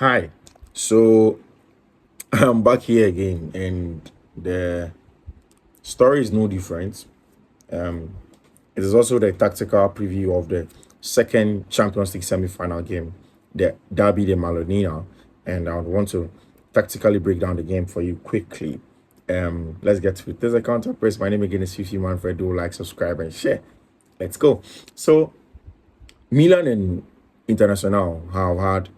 Hi. So I'm back here again, and the story is no different. Um, it is also the tactical preview of the second Champions League semi-final game, the Derby de Malonina, and I would want to tactically break down the game for you quickly. Let's get to it. This is a counter press. My name again is Fiifi-Manfred. Do like, subscribe, and share. Let's go. So Milan and International have had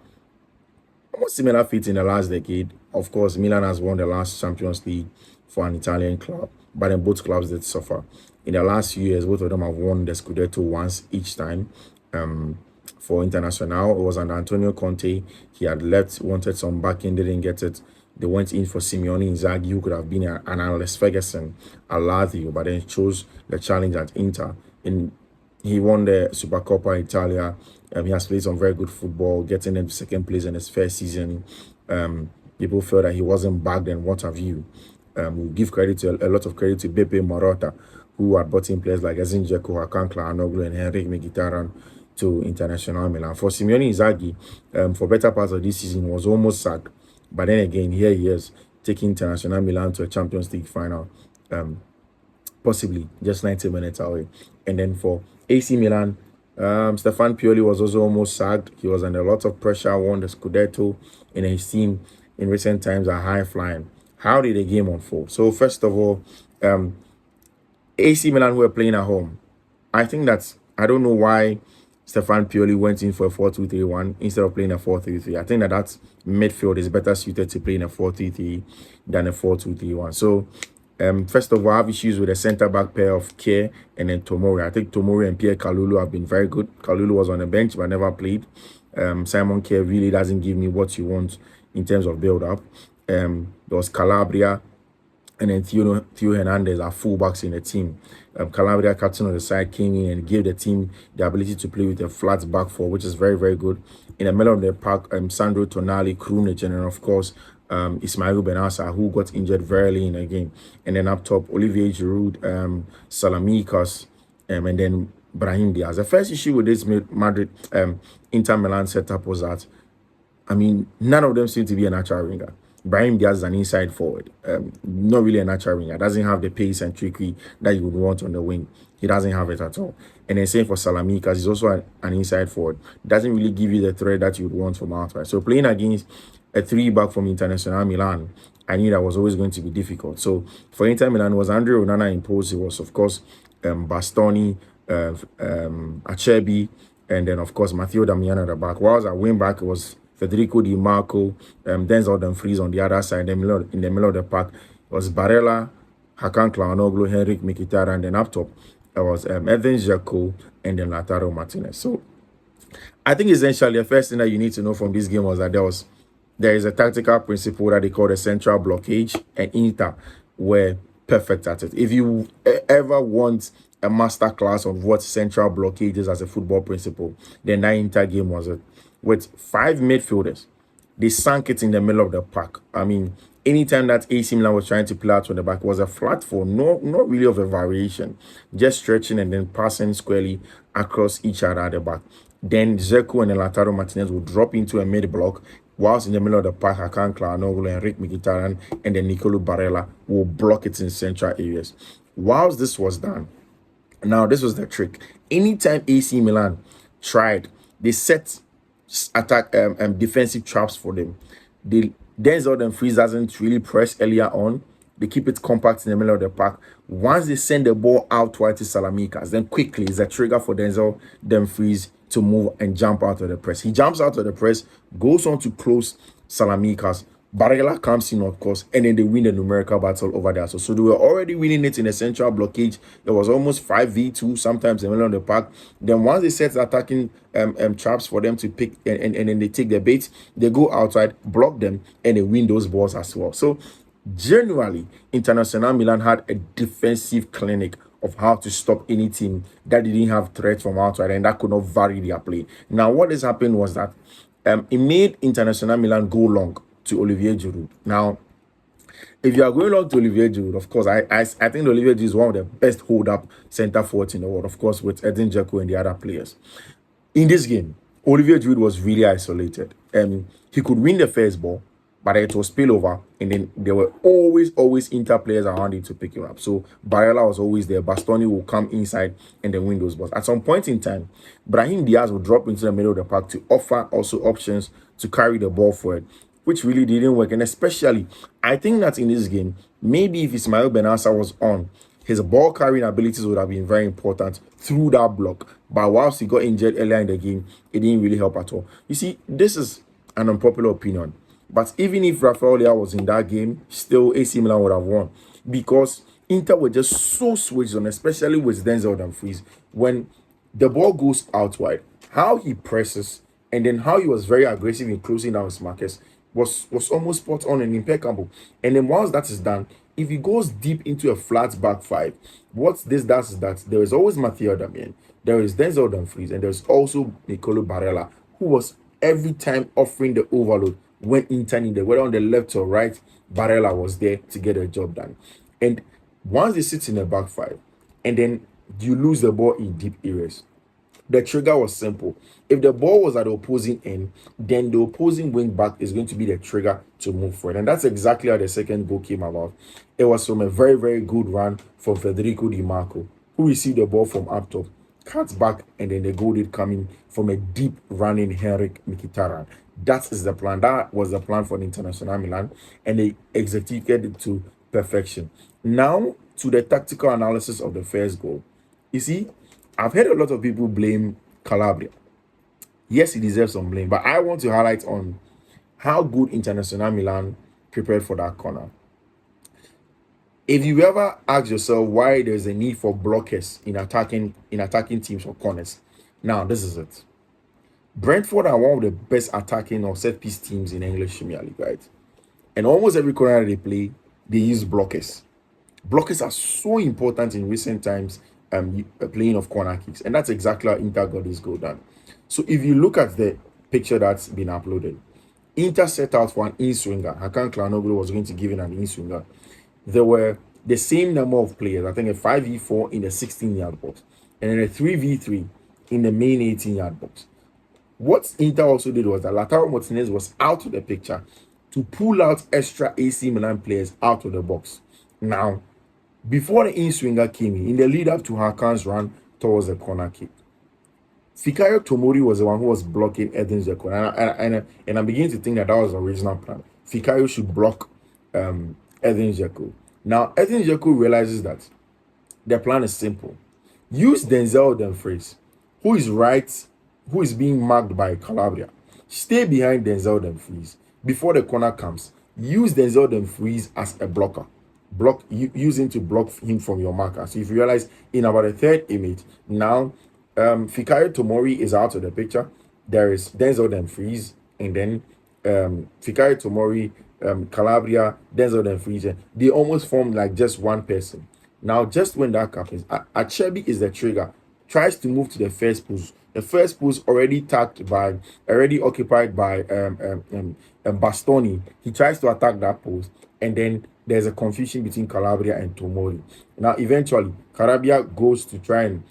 almost similar feats in the last decade. Of course, Milan has won the last Champions League for an Italian club, but then both clubs did suffer. In the last few years, both of them have won the Scudetto once each time. Um, for International, it was under Antonio Conte. He had left, wanted some backing, didn't get it. They went in for Simeone Inzaghi, who could have been an Alex Ferguson, a Lazio, but then chose the challenge at Inter. In He won the Supercoppa Italia. He has played some very good football, getting into second place in his first season. People felt that he wasn't bagged and what have you. We give credit to a lot of credit to Beppe Marotta, who had brought in players like Ezin Dzeko, Hakan Calhanoglu, and Henrik Mkhitaryan to International Milan. For Simeone Inzaghi, for better parts of this season, was almost sacked. But then again, here he is, taking International Milan to a Champions League final. Possibly just 90 minutes away. And then for AC Milan, Stefan Pioli was also almost sacked. He was under a lot of pressure, won the Scudetto, and his team in recent times are high flying. How did the game unfold? So first of all, AC Milan were playing at home. I don't know why Stefan Pioli went in for a 4-2-3-1 instead of playing a 4-3-3. I think that midfield is better suited to playing a 4-3-3 than a 4-2-3-1. So first of all, I have issues with the centre back pair of Kerr and then Tomori. I think Tomori and Pierre Kalulu have been very good. Kalulu was on the bench but never played. Simon Kerr really doesn't give me what you want in terms of build up. There was Calabria and then Theo Hernandez are fullbacks in the team. Calabria, captain on the side, came in and gave the team the ability to play with a flat back four, which is very, very good. In the middle of the park, Sandro Tonali, Krunic, and then, of course, Ismail Benassa, who got injured very early in the game. And then up top, Olivier Giroud, Salamikas, and then Brahim Diaz. The first issue with this Inter Milan setup was that, none of them seem to be a natural winger. Brahim Diaz is an inside forward, not really a natural winger. Doesn't have the pace and trickery that you would want on the wing. He doesn't have it at all. And then same for Salamikas, he's also an inside forward. Doesn't really give you the threat that you would want from outside. So playing against a three-back from International Milan, I knew that was always going to be difficult. So for Inter Milan, it was Andre Onana in post. It was, of course, Bastoni, Acerbi, and then, of course, Matteo Damian at the back. Whilst at wing back, it was Federico Di Marco, Denzel Dumfries on the other side. In the middle of the pack, it was Barella, Hakan Calhanoglu, Henrik Mkhitaryan, and then up top, it was Edin Dzeko, and then Lautaro Martinez. So I think essentially the first thing that you need to know from this game was that there is a tactical principle that they call the central blockage, and Inter were perfect at it. If you ever want a masterclass on what central blockage is as a football principle, then that Inter game was it. With 5 midfielders, they sank it in the middle of the pack. Anytime that AC Milan was trying to play out from the back, it was a flat four, not really of a variation, just stretching and then passing squarely across each other at the back. Then Dzeko and then Lautaro Martinez would drop into a mid block, whilst in the middle of the pack, Hakan Calhanoglu, Henrik Mkhitaryan, and then Nicolo Barella will block it in central areas. Whilst this was done, now this was the trick. Anytime AC Milan tried, they set attack defensive traps for them. Denzel Dumfries doesn't really press earlier on. They keep it compact in the middle of the pack. Once they send the ball out towards Salamikas, then quickly is a trigger for Denzel Dumfries to move and jump out of the press. He jumps out of the press, goes on to close Salamikas. Barella comes in, of course, and then they win the numerical battle over there. So they were already winning it in the central blockage. It was almost 5v2, sometimes in the middle of the park. Then once they set attacking traps for them to pick, and then they take the bait, they go outside, block them, and they win those balls as well. So generally, International Milan had a defensive clinic of how to stop any team that didn't have threats from outside and that could not vary their play. Now, what has happened was that it made International Milan go long to Olivier Giroud. Now, if you are going long to Olivier Giroud, of course, I think Olivier Giroud is one of the best hold-up centre forwards in the world, of course, with Edin Dzeko and the other players. In this game, Olivier Giroud was really isolated. He could win the first ball, but it was spillover, and then there were always Inter players around him to pick him up. So Barella was always there. Bastoni will come inside and then win those balls. At some point in time, Brahim Diaz will drop into the middle of the park to offer also options to carry the ball forward, which really didn't work. And especially, I think that in this game, maybe if Ismail Benassa was on, his ball carrying abilities would have been very important through that block. But whilst he got injured earlier in the game, it didn't really help at all. You see, this is an unpopular opinion. But even if Rafael Leao was in that game, still AC Milan would have won. Because Inter were just so switched on, especially with Denzel Dumfries. When the ball goes out wide, how he presses and then how he was very aggressive in closing down his markers was almost spot on and impeccable. And then once that is done, if he goes deep into a flat back five, what this does is that there is always Matteo Darmian, there is Denzel Dumfries, and there's also Nicolo Barella, who was every time offering the overload when Inter needed, whether on the left or right, Barella was there to get a job done. And once they sit in the back five, and then you lose the ball in deep areas, the trigger was simple. If the ball was at the opposing end, then the opposing wing back is going to be the trigger to move forward. And that's exactly how the second goal came about. It was from a very good run from Federico Di Marco, who received the ball from up top, cuts back, and then the goal did come in from a deep running Henrik Mkhitaryan. That is the plan. That was the plan for the International Milan, and they executed it to perfection. Now, to the tactical analysis of the first goal. You see, I've heard a lot of people blame Calabria. Yes, he deserves some blame, but I want to highlight on how good International Milan prepared for that corner. If you ever ask yourself why there's a need for blockers in attacking teams or corners, now this is it. Brentford are one of the best attacking or set piece teams in English Premier League, right? And almost every corner they play, they use blockers. Blockers are so important in recent times, playing of corner kicks, and that's exactly how Inter got this goal done. So if you look at the picture that's been uploaded, Inter set out for an in-swinger. Hakan Çalhanoğlu was going to give in an in-swinger. There were the same number of players, I think a 5v4 in the 16-yard box, and then a 3v3 in the main 18-yard box. What Inter also did was that Lautaro Martinez was out of the picture to pull out extra AC Milan players out of the box. Now, before the in-swinger came in the lead up to Hakan's run towards the corner kick, Fikayo Tomori was the one who was blocking Edin Dzeko. And I'm beginning to think that was the original plan. Fikayo should block Edin Dzeko. Now, Edin Dzeko realizes that the plan is simple. Use Denzel Dumfries, who is being marked by Calabria. Stay behind Denzel Dumfries. Before the corner comes, use Denzel Dumfries as a blocker. Use him to block him from your marker. So if you realize in about the third image, now Fikayo Tomori is out of the picture. There is Denzel Dumfries, and then Fikayo Tomori, Calabria, Denzel Dumfries. They almost form like just one person. Now, just when that happens, Acerbi is the trigger. Tries to move to the first post. The first post already occupied by Bastoni. He tries to attack that post, and then there's a confusion between Calabria and Tomori. Now, eventually, Calabria goes to try and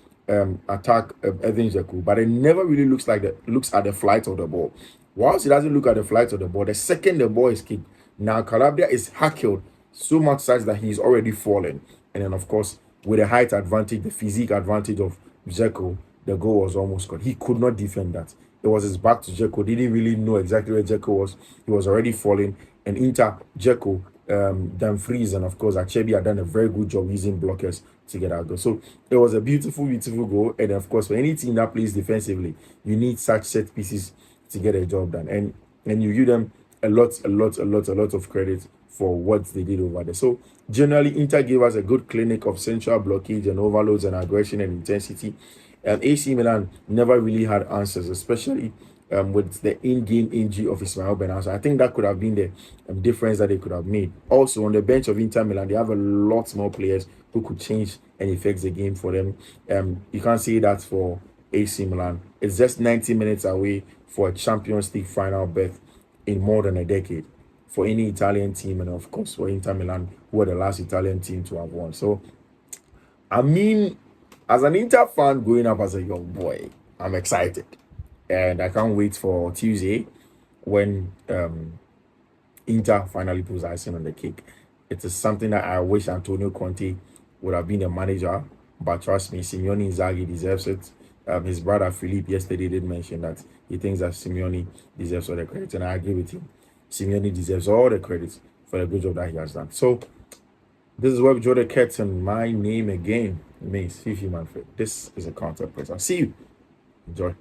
attack Edin Dzeko, but it never really looks at the flight of the ball. Whilst it doesn't look at the flight of the ball, the second the ball is kicked, now Calabria is hackled so much such that he's already fallen. And then, of course, with the height advantage, the physique advantage of Dzeko, the goal was almost scored. He could not defend that. It was his back to Dzeko. Didn't really know exactly where Dzeko was. He was already falling. And Inter, Dzeko, Dumfries, and of course Acerbi had done a very good job using blockers to get out goal. So it was a beautiful goal. And of course, for any team that plays defensively, you need such set pieces to get a job done. And you give them a lot of credit for what they did over there. So generally, Inter gave us a good clinic of central blockage and overloads and aggression and intensity. AC Milan never really had answers, especially with the in-game injury of Ismail Benassa. I think that could have been the difference that they could have made. Also, on the bench of Inter Milan, they have a lot more players who could change and affect the game for them. You can't say that for AC Milan. It's just 90 minutes away for a Champions League final berth in more than a decade for any Italian team, and of course for Inter Milan, who were the last Italian team to have won. So, I mean, as an Inter fan growing up as a young boy, I'm excited. and I can't wait for Tuesday when Inter finally puts icing on the cake. It is something that I wish Antonio Conte would have been the manager, but trust me, Simeone Inzaghi deserves it. His brother Philippe yesterday did mention that he thinks that Simeone deserves all the credit, and I agree with him. Simeone deserves all the credit for the good job that he has done. So this is where we draw the curtain. My name again remains Fiifi-Manfred. This is a counter press. I'll see you. Enjoy.